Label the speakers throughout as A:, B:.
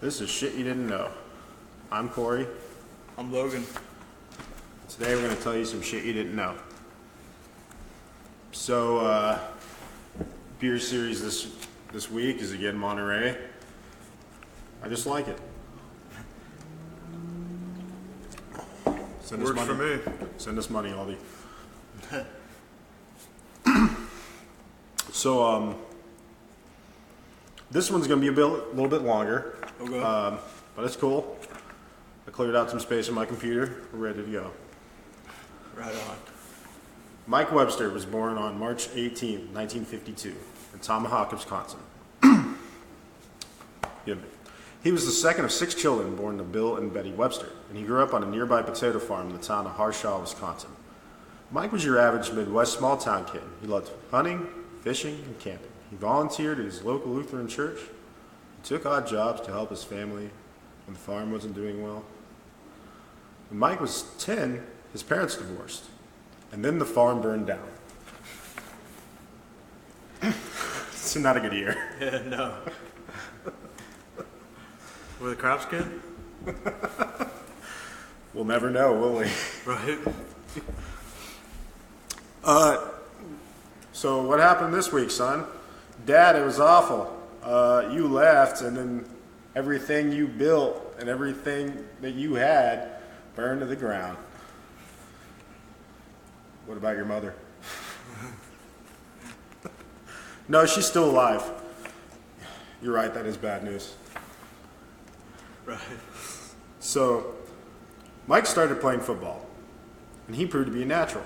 A: This is shit you didn't know. I'm Corey.
B: I'm Logan.
A: Today we're going to tell you some shit you didn't know. So, beer series this week is again Monterey. I just like it. Send us
B: Works
A: money.
B: for me.
A: Send us money, Aldi. So, this one's going to be a little bit longer.
B: Okay.
A: But it's cool. I cleared out some space on my computer. We're ready to go.
B: Right on.
A: Mike Webster was born on March 18, 1952, in Tomahawk, Wisconsin. He was the second of 6 children born to Bill and Betty Webster, and he grew up on a nearby potato farm in the town of Harshaw, Wisconsin. Mike was your average Midwest small-town kid. He loved hunting, fishing, and camping. He volunteered at his local Lutheran church. He took odd jobs to help his family when the farm wasn't doing well. When Mike was 10, his parents divorced, and then the farm burned down. It's not a good year.
B: Yeah, no. With a crop skin?
A: We'll never know, will we?
B: Right.
A: So what happened this week, son? Dad, it was awful. You left, and then everything you built and everything that you had burned to the ground. What about your mother? No, she's still alive. You're right, that is bad news.
B: Right.
A: So, Mike started playing football, and he proved to be a natural.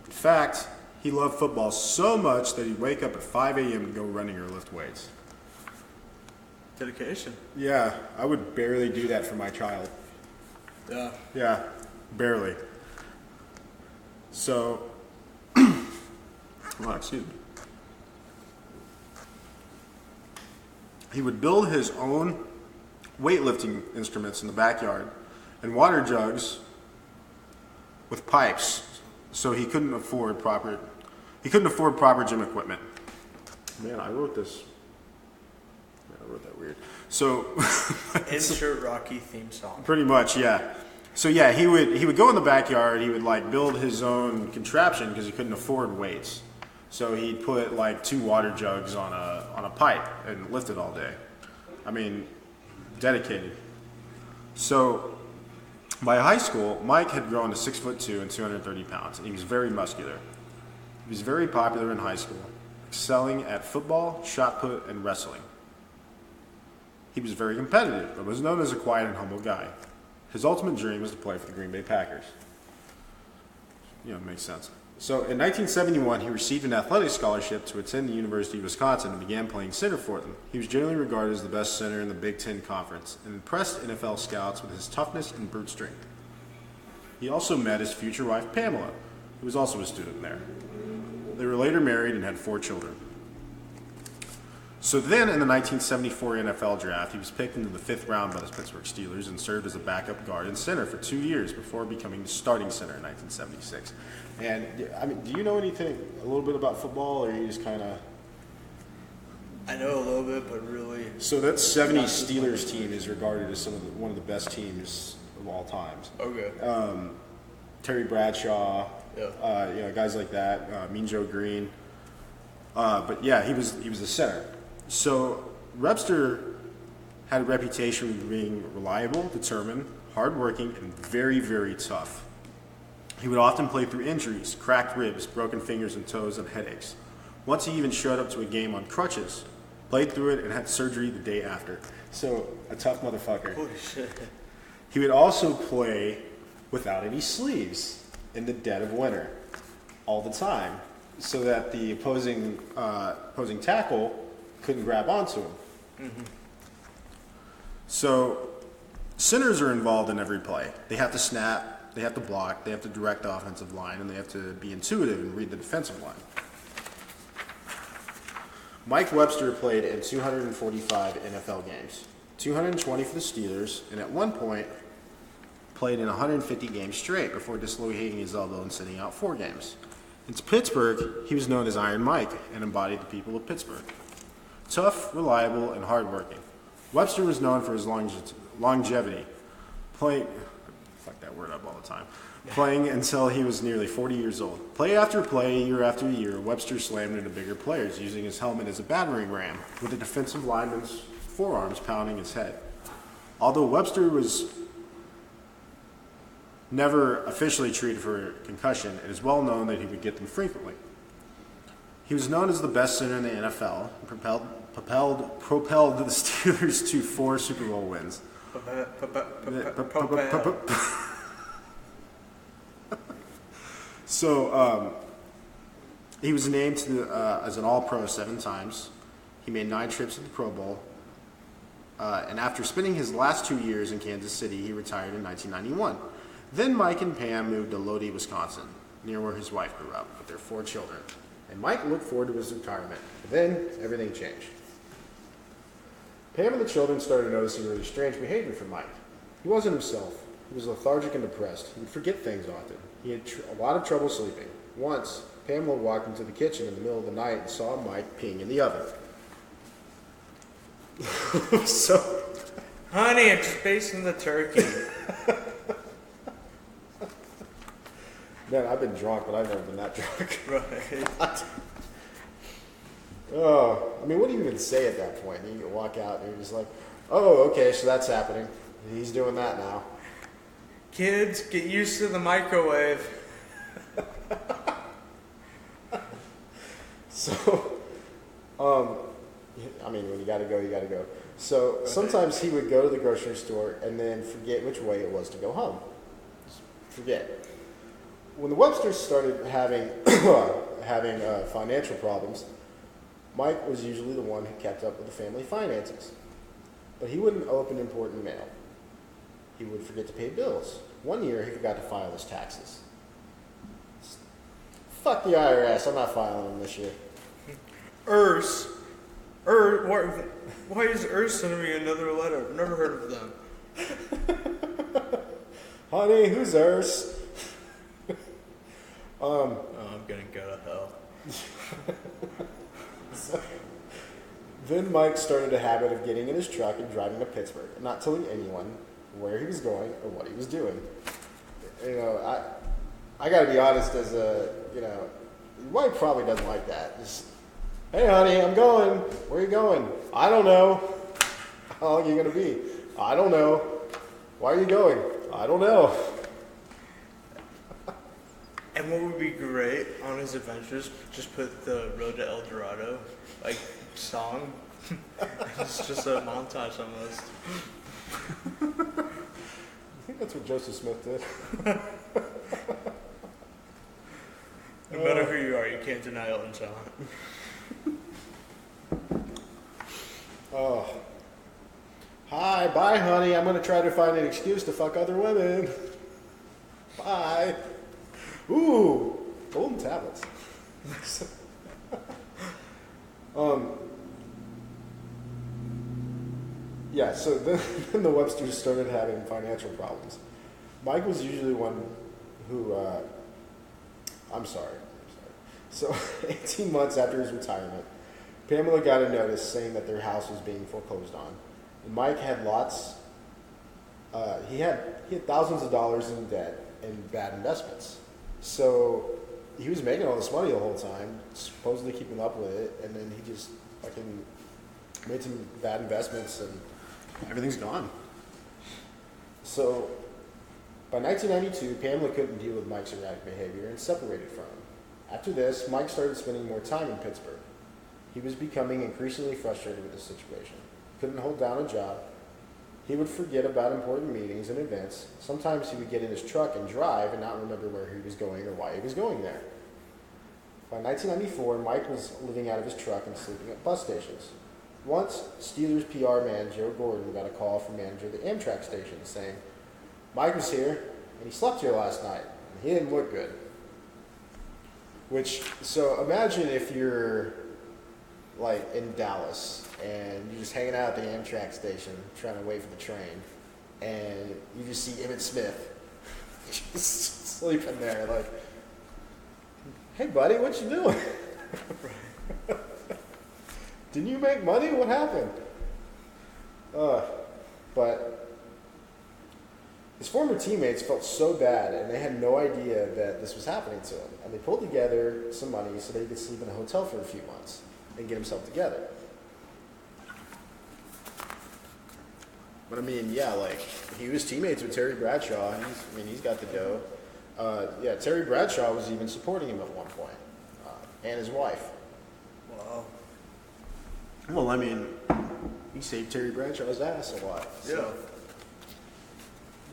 A: In fact, he loved football so much that he'd wake up at 5 a.m. to go running or lift weights.
B: Dedication.
A: Yeah, I would barely do that for my child.
B: Yeah.
A: Yeah, barely. So, well, excuse me. He would build his own weightlifting instruments in the backyard and water jugs with pipes, so he couldn't afford proper gym equipment. Man, I wrote this. Man, I wrote that weird. So
B: Insert Rocky theme song.
A: pretty much, yeah. So yeah, he would go in the backyard. He would like build his own contraption because he couldn't afford weights. So he'd put like 2 water jugs on a pipe and lift it all day. I mean, dedicated. So by high school, Mike had grown to 6'2" and 230 pounds, and he was very muscular. He was very popular in high school, excelling at football, shot put, and wrestling. He was very competitive, but was known as a quiet and humble guy. His ultimate dream was to play for the Green Bay Packers. You know, it makes sense. So in 1971, he received an athletic scholarship to attend the University of Wisconsin and began playing center for them. He was generally regarded as the best center in the Big Ten Conference and impressed NFL scouts with his toughness and brute strength. He also met his future wife, Pamela, who was also a student there. They were later married and had 4 children. So then in the 1974 NFL draft, he was picked into the 5th round by the Pittsburgh Steelers and served as a backup guard and center for 2 years before becoming the starting center in 1976. And, I mean, do you know anything, a little bit about football, or you just kind of...
B: I know a little bit, but really...
A: So that 70s Steelers team is regarded as one of the best teams of all times.
B: Okay.
A: Terry Bradshaw,
B: Yeah.
A: guys like that, Mean Joe Green. But yeah, he was the center. So Webster had a reputation for being reliable, determined, hardworking, and very, very tough. He would often play through injuries, cracked ribs, broken fingers and toes, and headaches. Once he even showed up to a game on crutches, played through it, and had surgery the day after. So, a tough motherfucker.
B: Holy shit.
A: He would also play without any sleeves in the dead of winter, all the time, so that the opposing tackle couldn't grab onto him.
B: Mm-hmm.
A: So, centers are involved in every play. They have to snap, they have to block, they have to direct the offensive line, and they have to be intuitive and read the defensive line. Mike Webster played in 245 NFL games, 220 for the Steelers, and at one point played in 150 games straight before dislocating his elbow and sitting out 4 games. In Pittsburgh, he was known as Iron Mike and embodied the people of Pittsburgh. Tough, reliable, and hardworking. Webster was known for his longevity, playing, fuck that word up all the time, playing until he was nearly 40 years old. Play after play, year after year, Webster slammed into bigger players, using his helmet as a battering ram, with a defensive lineman's forearms pounding his head. Although Webster was never officially treated for concussion, it is well known that he would get them frequently. He was known as the best center in the NFL and propelled the Steelers to 4 Super Bowl wins. So he was named as an All-Pro 7 times. He made 9 trips to the Pro Bowl. And after spending his last 2 years in Kansas City, he retired in 1991. Then Mike and Pam moved to Lodi, Wisconsin, near where his wife grew up, with their 4 children. And Mike looked forward to his retirement. But then, everything changed. Pam and the children started noticing really strange behavior from Mike. He wasn't himself. He was lethargic and depressed. He would forget things often. He had a lot of trouble sleeping. Once, Pamela walked into the kitchen in the middle of the night and saw Mike peeing in the oven. So,
B: honey, I'm just basting the turkey.
A: Man, I've been drunk, but I've never been that drunk.
B: Right.
A: Oh, I mean, what do you even say at that point? You walk out and you're just like, oh, okay, so that's happening. He's doing that now.
B: Kids, get used to the microwave.
A: So, I mean, when you gotta go, you gotta go. So sometimes he would go to the grocery store and then forget which way it was to go home. Just forget. When the Websters started having financial problems, Mike was usually the one who kept up with the family finances. But he wouldn't open important mail. He would forget to pay bills. One year, he forgot to file his taxes. Fuck the IRS, I'm not filing them this year.
B: Why is Urs sending me another letter? I've never heard of them.
A: Honey, who's Urs?
B: I'm gonna go to hell.
A: Then Mike started a habit of getting in his truck and driving to Pittsburgh, and not telling anyone where he was going or what he was doing. You know, I gotta be honest, as a, you know, Mike probably doesn't like that. Just, hey honey, I'm going. Where are you going? I don't know. How long are you gonna be? I don't know. Why are you going? I don't know.
B: And what would be great on his adventures, just put the Road to El Dorado, like, song. It's just a montage almost.
A: I think that's what Joseph Smith did.
B: No matter who you are, you can't deny Elton John.
A: Oh. Hi, bye honey, I'm gonna try to find an excuse to fuck other women. Bye. Ooh, golden tablets. Yeah, so then the Websters started having financial problems. Mike was usually one who, I'm sorry. So 18 months after his retirement, Pamela got a notice saying that their house was being foreclosed on. And Mike had he had thousands of dollars in debt and bad investments. So he was making all this money the whole time, supposedly keeping up with it, and then he just fucking made some bad investments and everything's gone. So by 1992, Pamela couldn't deal with Mike's erratic behavior and separated from him. After this, Mike started spending more time in Pittsburgh. He was becoming increasingly frustrated with the situation. Couldn't hold down a job. He would forget about important meetings and events. Sometimes he would get in his truck and drive and not remember where he was going or why he was going there. By 1994, Mike was living out of his truck and sleeping at bus stations. Once, Steelers PR man Joe Gordon got a call from manager of the Amtrak station saying, Mike was here and he slept here last night and he didn't look good. So imagine if you're like in Dallas and you're just hanging out at the Amtrak station trying to wait for the train and you just see Emmitt Smith just sleeping there like, hey buddy, what you doing? Didn't you make money? What happened? But his former teammates felt so bad, and they had no idea that this was happening to him. And they pulled together some money so that he could sleep in a hotel for a few months and get himself together. But I mean, yeah, like, he was teammates with Terry Bradshaw. He's got the dough. Yeah, Terry Bradshaw was even supporting him at one point, and his wife.
B: Wow.
A: Well, I mean, he saved Terry Bradshaw's ass a lot. So.
B: Yeah.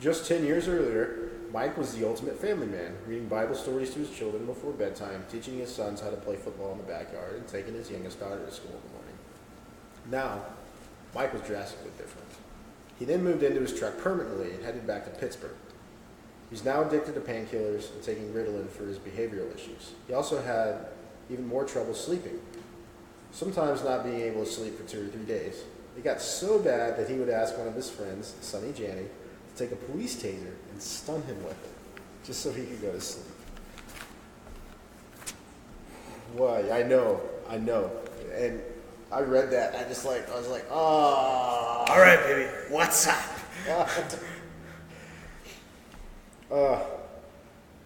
A: Just 10 years earlier, Mike was the ultimate family man, reading Bible stories to his children before bedtime, teaching his sons how to play football in the backyard, and taking his youngest daughter to school in the morning. Now, Mike was drastically different. He then moved into his truck permanently and headed back to Pittsburgh. He's now addicted to painkillers and taking Ritalin for his behavioral issues. He also had even more trouble sleeping, sometimes not being able to sleep for 2 or 3 days. It got so bad that he would ask one of his friends, Sonny Janney, to take a police taser and stun him with it, just so he could go to sleep. Why? I know. And I read that, and I was like, oh.
B: All right, baby, what's up?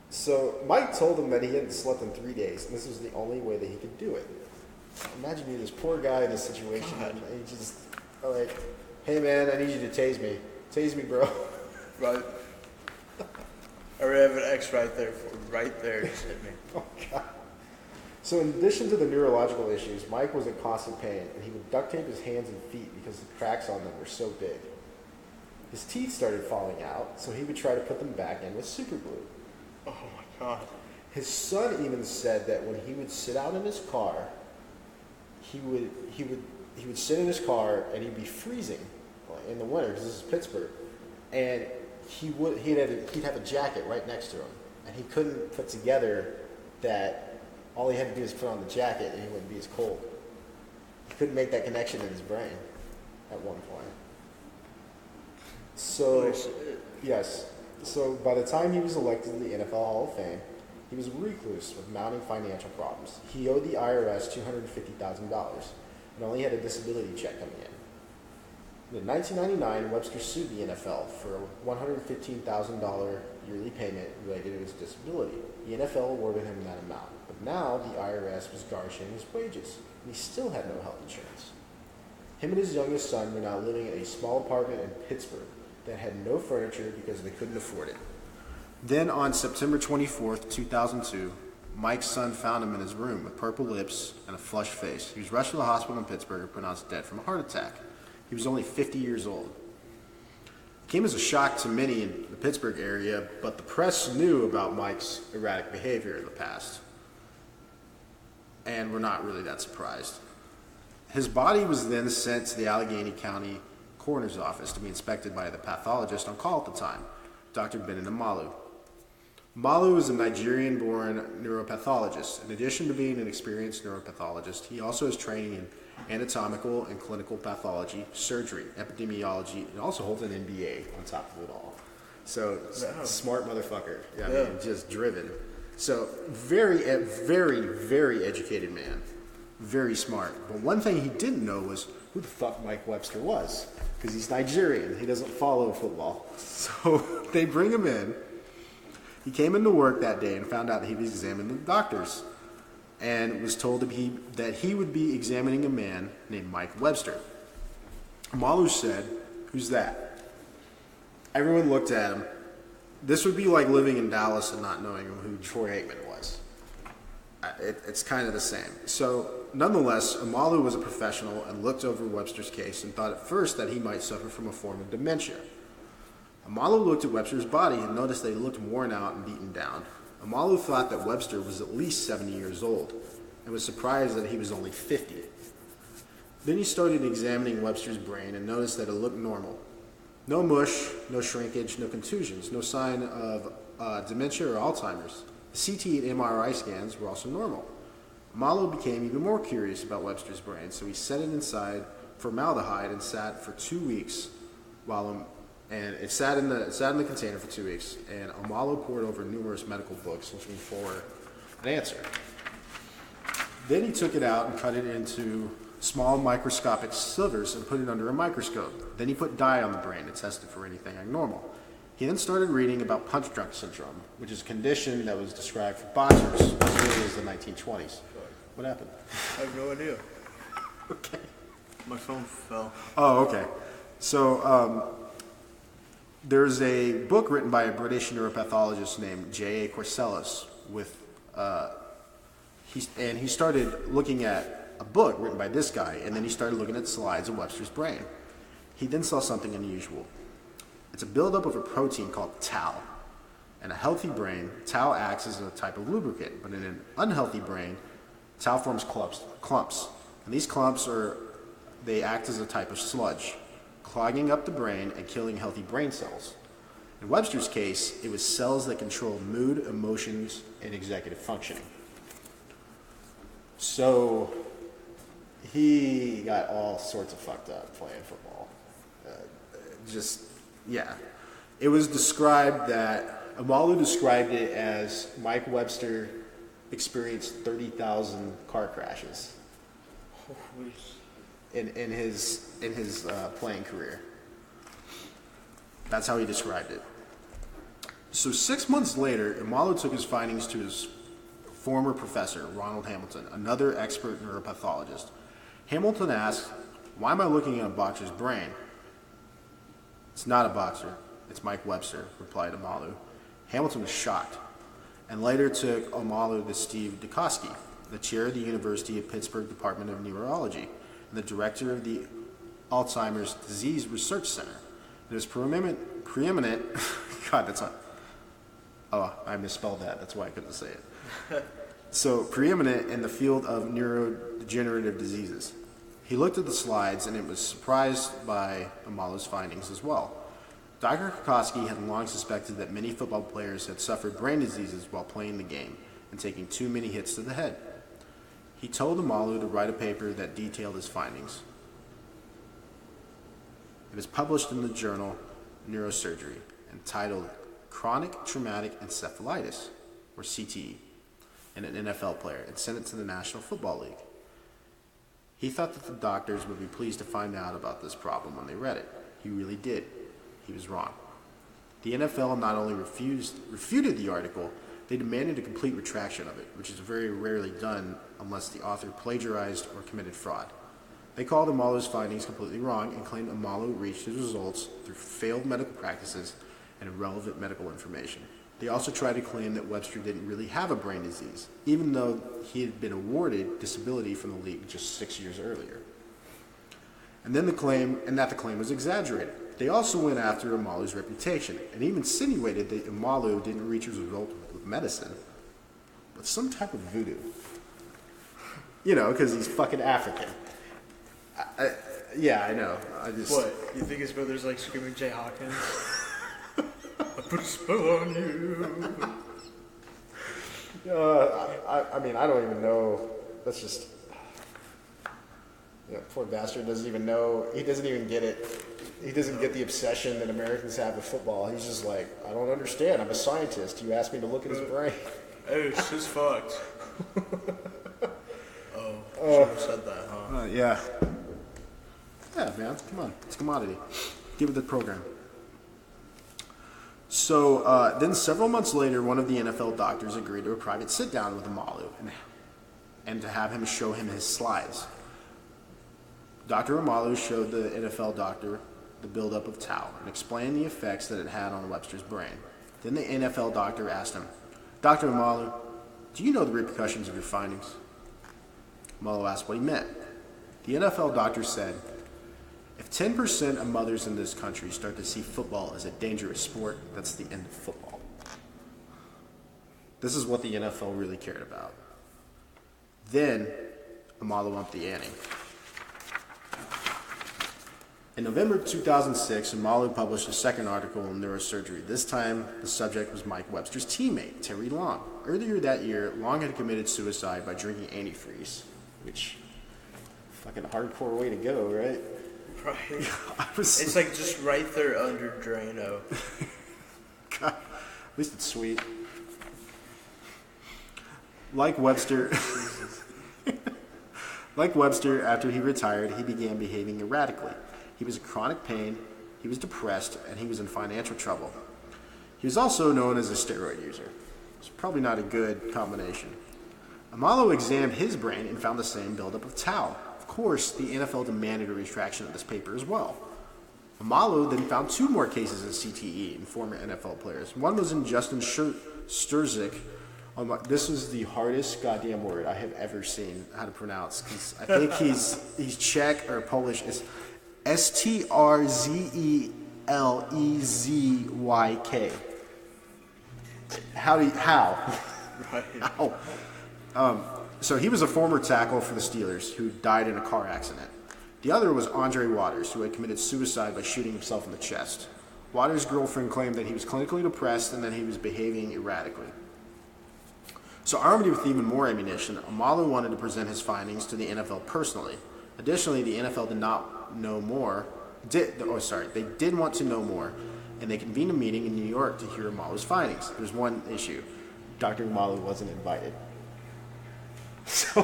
A: So Mike told him that he hadn't slept in 3 days, and this was the only way that he could do it. Imagine being this poor guy in this situation,
B: God.
A: and he just like, hey man, I need you to tase me. Tase me, bro.
B: Right. I already have an X right there. Right there, just hit me.
A: Oh, God. So in addition to the neurological issues, Mike was in constant pain, and he would duct tape his hands and feet because the cracks on them were so big. His teeth started falling out, so he would try to put them back in with super glue.
B: Oh my God.
A: His son even said that when he would sit out in his car, he would sit in his car and he'd be freezing in the winter because this is Pittsburgh, and he'd have a jacket right next to him, and he couldn't put together that all he had to do is put on the jacket and he wouldn't be as cold. He couldn't make that connection in his brain at one point. So, yes. So by the time he was elected to the NFL Hall of Fame, he was a recluse with mounting financial problems. He owed the IRS $250,000 and only had a disability check coming in. In 1999, Webster sued the NFL for a $115,000 yearly payment related to his disability. The NFL awarded him that amount, but now the IRS was garnishing his wages, and he still had no health insurance. Him and his youngest son were now living in a small apartment in Pittsburgh that had no furniture because they couldn't afford it. Then on September 24th, 2002, Mike's son found him in his room with purple lips and a flushed face. He was rushed to the hospital in Pittsburgh and pronounced dead from a heart attack. He was only 50 years old. It came as a shock to many in the Pittsburgh area, but the press knew about Mike's erratic behavior in the past, and were not really that surprised. His body was then sent to the Allegheny County Coroner's Office to be inspected by the pathologist on call at the time, Dr. Benin Malu. Malu is a Nigerian-born neuropathologist. In addition to being an experienced neuropathologist, he also has training in anatomical and clinical pathology, surgery, epidemiology, and also holds an MBA on top of it all. So, smart motherfucker. Yeah, I mean, just driven. So, very, very educated man. Very smart. But one thing he didn't know was who the fuck Mike Webster was, because he's Nigerian. He doesn't follow football. So, they bring him in. He came into work that day and found out that he was examining the doctors, and was told that he would be examining a man named Mike Webster. Malu said, "Who's that?" Everyone looked at him. This would be like living in Dallas and not knowing who Troy Aikman was. It's kind of the same. So, nonetheless, Amalu was a professional and looked over Webster's case and thought at first that he might suffer from a form of dementia. Amalu looked at Webster's body and noticed that he looked worn out and beaten down. Amalu thought that Webster was at least 70 years old and was surprised that he was only 50. Then he started examining Webster's brain and noticed that it looked normal. No mush, no shrinkage, no contusions, no sign of dementia or Alzheimer's. The CT and MRI scans were also normal. Amalu became even more curious about Webster's brain, so he set it inside formaldehyde and sat for 2 weeks and it sat in the container for 2 weeks, and Amalu poured over numerous medical books looking for an answer. Then he took it out and cut it into small microscopic slivers and put it under a microscope. Then he put dye on the brain to test it for anything abnormal. He then started reading about punch drunk syndrome, which is a condition that was described for boxers as early as the 1920s. What happened?
B: I have no idea.
A: Okay.
B: My phone fell.
A: Oh, okay. So there's a book written by a British neuropathologist named J.A. Corsellis he started looking at a book written by this guy, and then he started looking at slides of Webster's brain. He then saw something unusual. It's a buildup of a protein called tau. In a healthy brain, tau acts as a type of lubricant, but in an unhealthy brain, tau forms clumps. And these clumps they act as a type of sludge, clogging up the brain and killing healthy brain cells. In Webster's case, it was cells that control mood, emotions, and executive functioning. So he got all sorts of fucked up playing football. It was described that Amalu described it as Mike Webster experienced 30,000 car crashes in his playing career. That's how he described it. So 6 months later, Amalu took his findings to his former professor, Ronald Hamilton, another expert neuropathologist. Hamilton asked, "Why am I looking at a boxer's brain?" "It's not a boxer, it's Mike Webster," replied Amalu. Hamilton was shocked, and later took Amalu to Steve Dukosky, the chair of the University of Pittsburgh Department of Neurology, and the director of the Alzheimer's Disease Research Center. It was preeminent God, that's not, oh, I misspelled that, that's why I couldn't say it. So, preeminent in the field of neurodegenerative diseases. He looked at the slides and was surprised by Amalu's findings as well. Dr. Kokoski had long suspected that many football players had suffered brain diseases while playing the game and taking too many hits to the head. He told Amalu to write a paper that detailed his findings. It was published in the journal Neurosurgery, entitled Chronic Traumatic Encephalitis, or CTE, in an NFL player, and sent it to the National Football League. He thought that the doctors would be pleased to find out about this problem when they read it. He really did. He was wrong. The NFL not only refuted the article, they demanded a complete retraction of it, which is very rarely done unless the author plagiarized or committed fraud. They called Amalu's findings completely wrong and claimed Amalu reached his results through failed medical practices and irrelevant medical information. They also tried to claim that Webster didn't really have a brain disease, even though he had been awarded disability from the league just 6 years earlier. And that the claim was exaggerated. They also went after Amalu's reputation and even insinuated that Amalu didn't reach his result with medicine, but some type of voodoo. You know, because he's fucking African. I know.
B: What? You think his brother's like screaming Jay Hawkins? I put a spell on you.
A: I mean, I don't even know. That's just... poor bastard doesn't even know. He doesn't even get it. He doesn't get the obsession that Americans have with football. He's just like, I don't understand. I'm a scientist. You asked me to look at his brain.
B: Hey, it's just fucked. Should have said that, huh?
A: Yeah. Yeah, man. Come on. It's a commodity. Give it the program. So then several months later, one of the NFL doctors agreed to a private sit-down with Amalu and to have him show him his slides. Dr. Amalu showed the NFL doctor the buildup of tau and explained the effects that it had on Webster's brain. Then the NFL doctor asked him, "Dr. Amalu, do you know the repercussions of your findings?" Amalu asked what he meant. The NFL doctor said, "If 10% of mothers in this country start to see football as a dangerous sport, that's the end of football." This is what the NFL really cared about. Then Amalu upped the ante. In November 2006, Amalu published a second article in Neurosurgery. This time, the subject was Mike Webster's teammate, Terry Long. Earlier that year, Long had committed suicide by drinking antifreeze, which, fucking hardcore way to go, right?
B: Right. It's like just right there under Drano.
A: God, at least it's sweet. Like Webster, Like Webster, after he retired, he began behaving erratically. He was in chronic pain, he was depressed, and he was in financial trouble. He was also known as a steroid user. It's probably not a good combination. Amalo examined his brain and found the same buildup of tau. Of course, the NFL demanded a retraction of this paper as well. Amalo then found 2 more cases of CTE in former NFL players. One was in Justin Sturzik. This is the hardest goddamn word I have ever seen how to pronounce, because I think he's Czech or Polish. It's Strzelezwyk. How?
B: Right.
A: How? So he was a former tackle for the Steelers who died in a car accident. The other was Andre Waters, who had committed suicide by shooting himself in the chest. Waters' girlfriend claimed that he was clinically depressed and that he was behaving erratically. So armed with even more ammunition, Amalo wanted to present his findings to the NFL personally. Additionally, the NFL did not know more. They did want to know more, and they convened a meeting in New York to hear Amalo's findings. There's one issue. Dr. Amalo wasn't invited. So,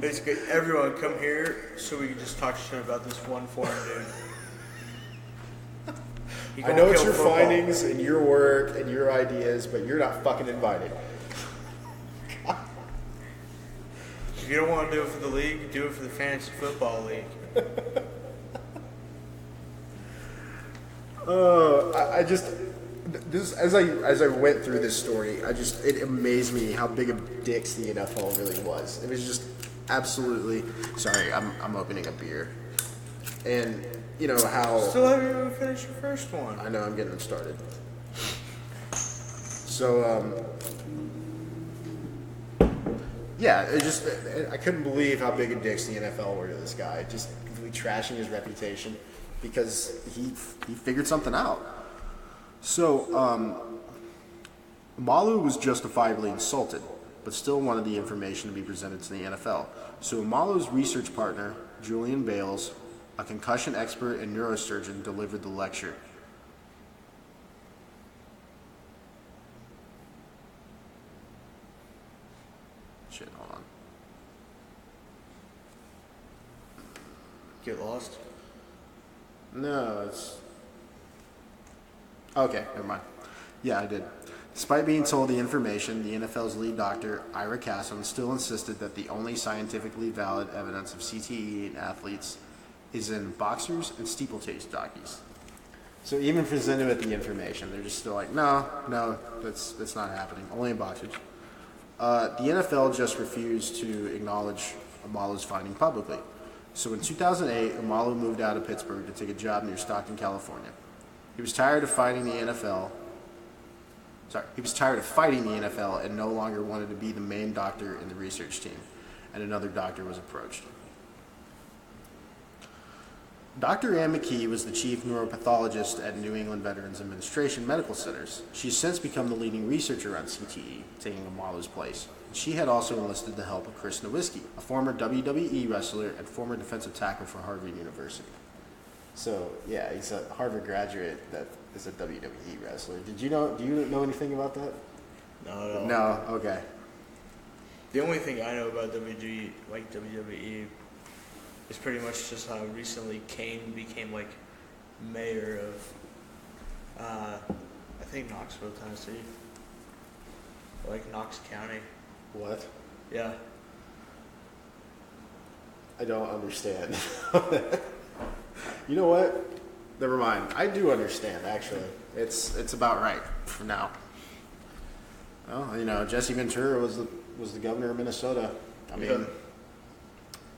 B: Basically, everyone come here so we can just talk shit about this one foreign dude.
A: I know it's your findings and your work and your ideas, but you're not fucking invited.
B: If you don't want to do it for the league, do it for the fantasy football league.
A: As I went through this story, it amazed me how big of dicks the NFL really was. It was just absolutely. Sorry, I'm opening a beer, and you know how.
B: Still haven't even finished your first one.
A: I know, I'm getting them started. So yeah, I couldn't believe how big of dicks the NFL were to this guy, just completely trashing his reputation because he figured something out. So, Malu was justifiably insulted, but still wanted the information to be presented to the NFL. So Malu's research partner, Julian Bales, a concussion expert and neurosurgeon, delivered the lecture. Shit, hold on.
B: Get lost?
A: No, it's... Okay, never mind. Yeah, I did. Despite being told the information, the NFL's lead doctor, Ira Casson, still insisted that the only scientifically valid evidence of CTE in athletes is in boxers and steeplechase jockeys. So even presented with the information, they're just still like, no, that's not happening. Only in boxers. The NFL just refused to acknowledge Amalu's finding publicly. So in 2008, Amalu moved out of Pittsburgh to take a job near Stockton, California. He was tired of fighting the NFL and no longer wanted to be the main doctor in the research team, and another doctor was approached. Dr. Ann McKee was the chief neuropathologist at New England Veterans Administration Medical Centers. She's since become the leading researcher on CTE, taking Amalu's place. She had also enlisted the help of Chris Nowinski, a former WWE wrestler and former defensive tackle for Harvard University. So, yeah, he's a Harvard graduate that is a WWE wrestler. Do you know anything about that?
B: No.
A: No, okay.
B: The only thing I know about WWE is pretty much just how recently Kane became like mayor of I think Knoxville, Tennessee. Like Knox County.
A: What?
B: Yeah.
A: I don't understand. You know what? Never mind. I do understand, actually. It's about right for now. Well, Jesse Ventura was the governor of Minnesota. I mean,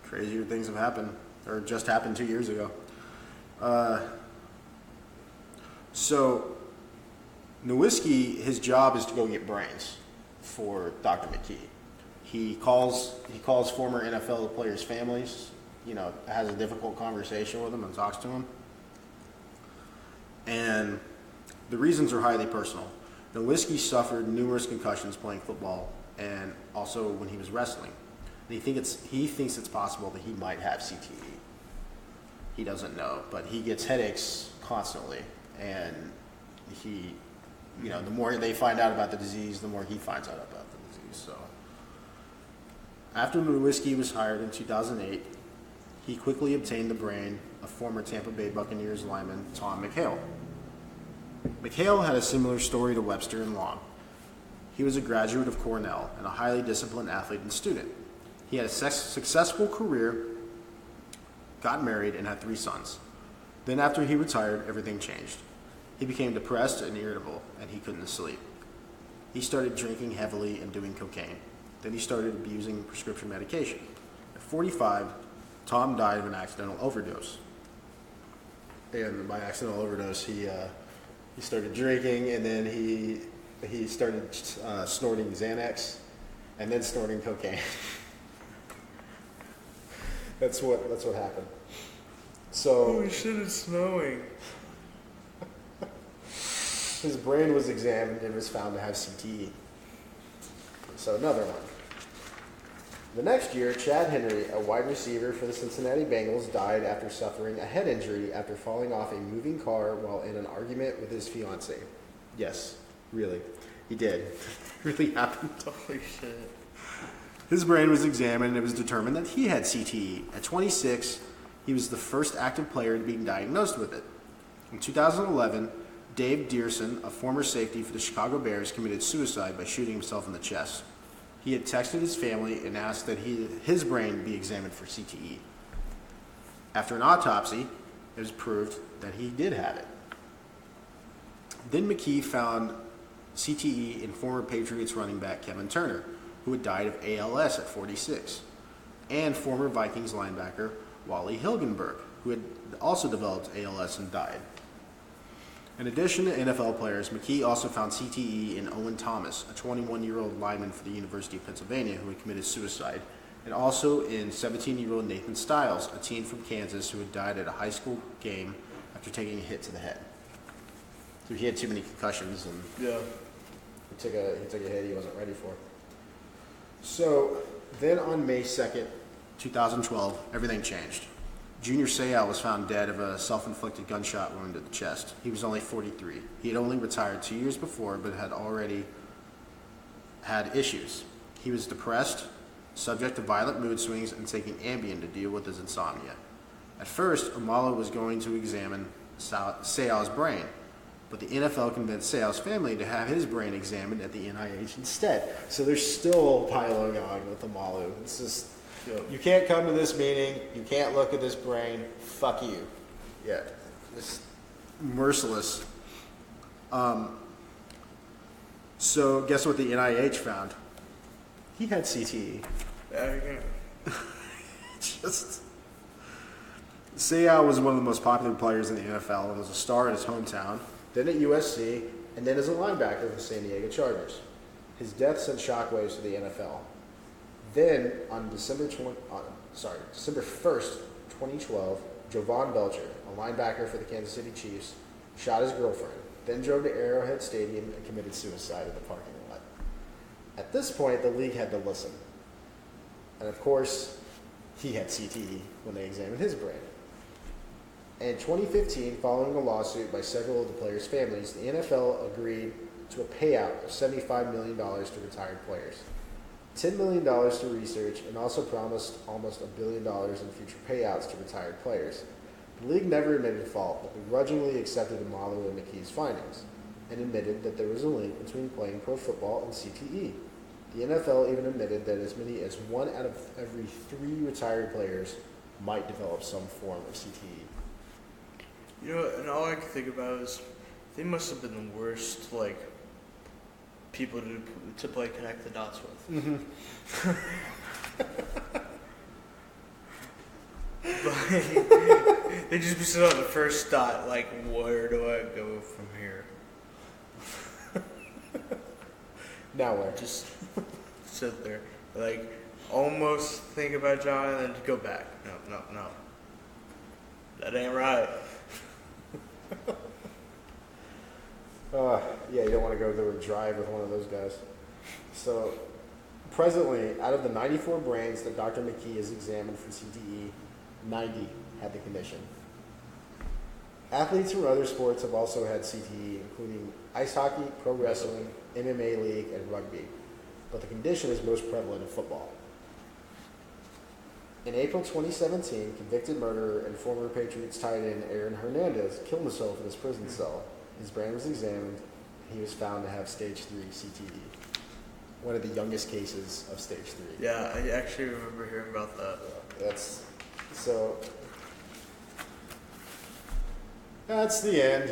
A: crazier things have happened, or just happened 2 years ago. So, Nowinski, his job is to go get brains for Dr. McKee. He calls former NFL players' families, has a difficult conversation with them and talks to them. And the reasons are highly personal. Nowinski suffered numerous concussions playing football and also when he was wrestling. And he thinks it's possible that he might have CTE. He doesn't know, but he gets headaches constantly. And the more they find out about the disease, the more he finds out about the disease. So After Lewinsky was hired in 2008, he quickly obtained the brain of former Tampa Bay Buccaneers lineman Tom McHale. McHale had a similar story to Webster and Long. He was a graduate of Cornell and a highly disciplined athlete and student. He had a successful career, got married, and had 3 sons. Then after he retired, everything changed. He became depressed and irritable, and he couldn't sleep. He started drinking heavily and doing cocaine. Then he started abusing prescription medication. At 45, Tom died of an accidental overdose. And by accidental overdose, he started drinking, and then he started snorting Xanax, and then snorting cocaine. That's what happened. So
B: holy shit, it's snowing.
A: His brain was examined and was found to have CTE. So another one. The next year, Chad Henry, a wide receiver for the Cincinnati Bengals, died after suffering a head injury after falling off a moving car while in an argument with his fiancée. Yes, really. He did. It really happened.
B: Holy shit.
A: His brain was examined and it was determined that he had CTE. At 26, he was the first active player to be diagnosed with it. In 2011, Dave Dearson, a former safety for the Chicago Bears, committed suicide by shooting himself in the chest. He had texted his family and asked that his brain be examined for CTE. After an autopsy, it was proved that he did have it. Then McKee found CTE in former Patriots running back Kevin Turner, who had died of ALS at 46, and former Vikings linebacker Wally Hilgenberg, who had also developed ALS and died. In addition to NFL players, McKee also found CTE in Owen Thomas, a 21-year-old lineman for the University of Pennsylvania who had committed suicide, and also in 17-year-old Nathan Stiles, a teen from Kansas who had died at a high school game after taking a hit to the head. So he had too many concussions, and
B: yeah,
A: he took a hit he wasn't ready for. So then on May 2nd, 2012, everything changed. Junior Seau was found dead of a self-inflicted gunshot wound to the chest. He was only 43. He had only retired 2 years before, but had already had issues. He was depressed, subject to violent mood swings, and taking Ambien to deal with his insomnia. At first, Amalo was going to examine Seau's brain, but the NFL convinced Seau's family to have his brain examined at the NIH instead. So there's still piling on with Amalo. It's just, you can't come to this meeting, you can't look at this brain, fuck you. Yeah, it's merciless. So guess what the NIH found? He had CTE. Just, Seau was one of the most popular players in the NFL and was a star in his hometown, then at USC, and then as a linebacker for the San Diego Chargers. His death sent shockwaves to the NFL. Then, on December 1st, 2012, Jovan Belcher, a linebacker for the Kansas City Chiefs, shot his girlfriend, then drove to Arrowhead Stadium and committed suicide in the parking lot. At this point, the league had to listen. And of course, he had CTE when they examined his brain. In 2015, following a lawsuit by several of the players' families, the NFL agreed to a payout of $75 million to retired players. $10 million to research, and also promised almost $1 billion in future payouts to retired players. The league never admitted fault, but begrudgingly accepted Amalo and McKee's findings, and admitted that there was a link between playing pro football and CTE. The NFL even admitted that as many as 1 out of every 3 retired players might develop some form of CTE.
B: You know, and all I can think about is they must have been the worst, people to play connect the dots with.
A: Mm-hmm.
B: They just be sitting on the first dot, where do I go from here?
A: Now where?
B: Just sit there, almost think about John and then go back. No. That ain't right.
A: Yeah, you don't want to go through a drive with one of those guys. So, presently, out of the 94 brains that Dr. McKee has examined for CTE, 90 had the condition. Athletes from other sports have also had CTE, including ice hockey, pro wrestling, MMA league, and rugby. But the condition is most prevalent in football.
C: In April 2017, convicted murderer and former Patriots tight end Aaron Hernandez killed himself in his prison cell. His brain was examined. He was found to have stage 3 CTE. One of the youngest cases of stage 3.
B: Yeah, I actually remember hearing about that.
C: That's so. That's the end.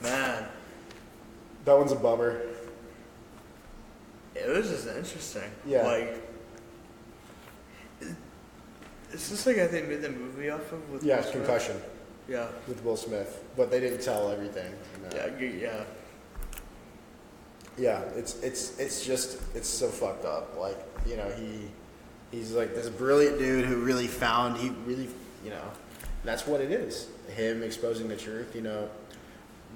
B: Man,
C: That one's a bummer.
B: it was just interesting.
C: Yeah.
B: Like, is this like I think made the movie off of with
C: Yeah,
B: Will Smith?
C: Concussion
B: Yeah.
C: with Will Smith, but they didn't tell everything.
B: Yeah.
C: Yeah, it's just so fucked up. Like, you know, he's like this brilliant dude who really you know, that's what it is. Him exposing the truth. You know,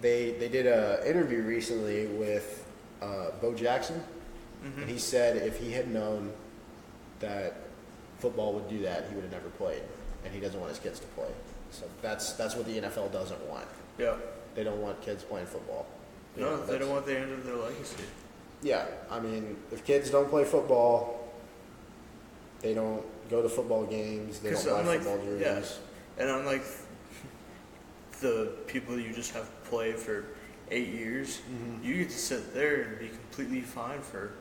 C: they did a interview recently with Bo Jackson, and he said if he had known that football would do that, he would have never played, and he doesn't want his kids to play. So that's what the NFL doesn't want.
B: Yeah.
C: They don't want kids playing football. You
B: No,
C: know,
B: they don't want the end of their legacy.
C: Yeah, I mean, if kids don't play football, they don't go to football games, they don't buy football jerseys.
B: Yeah. And unlike the people you just have play for 8 years, you get to sit there and be completely fine for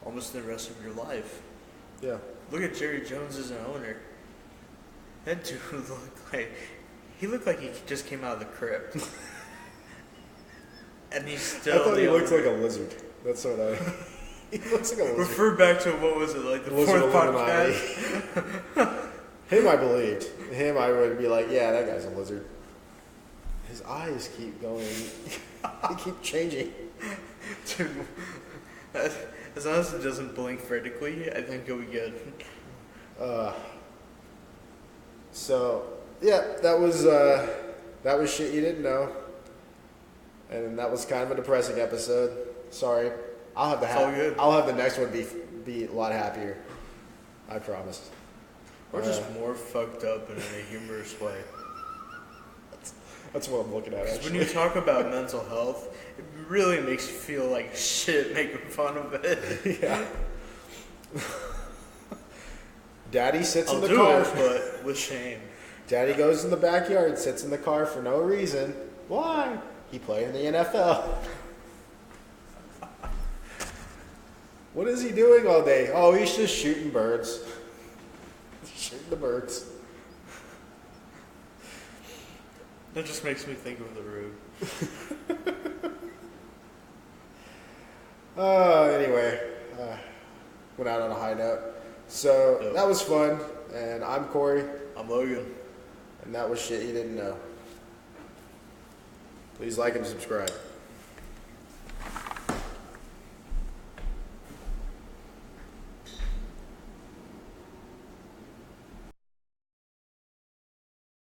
B: almost the rest of your life.
C: Yeah.
B: Look at Jerry Jones as an owner. That dude looked like he just came out of the crypt. And he's still.
C: I thought he
B: the
C: looked
B: owner.
C: like a lizard. That's what he looks like a lizard.
B: Refer back to what was it, like the
C: Lizard
B: fourth
C: Illuminati.
B: podcast?
C: Him, I believed. Him, I would be like, yeah, that guy's a lizard. His eyes keep going. They keep changing.
B: Dude, as long as it doesn't blink vertically, I think it'll be good.
C: So, yeah, that was shit you didn't know. And that was kind of a depressing episode. Sorry. I'll have
B: all good.
C: I'll have the next one be a lot happier. I promise.
B: Or just more fucked up in a humorous way.
C: That's what I'm looking at.
B: 'Cause
C: Actually.
B: when you talk about mental health, it really makes you feel like shit making fun of it.
C: Yeah. Daddy sits
B: I'll
C: in the
B: do
C: car.
B: it, but with shame.
C: Daddy goes in the backyard, sits in the car for no reason. Why? He played in the NFL. What is he doing all day? Oh, he's just shooting birds. Shooting the birds.
B: That just makes me think of The Root.
C: Anyway, went out on a high note. So
B: Yep.
C: that was fun, and I'm Corey,
B: I'm Logan.
C: and that was shit you didn't know. Please like and subscribe.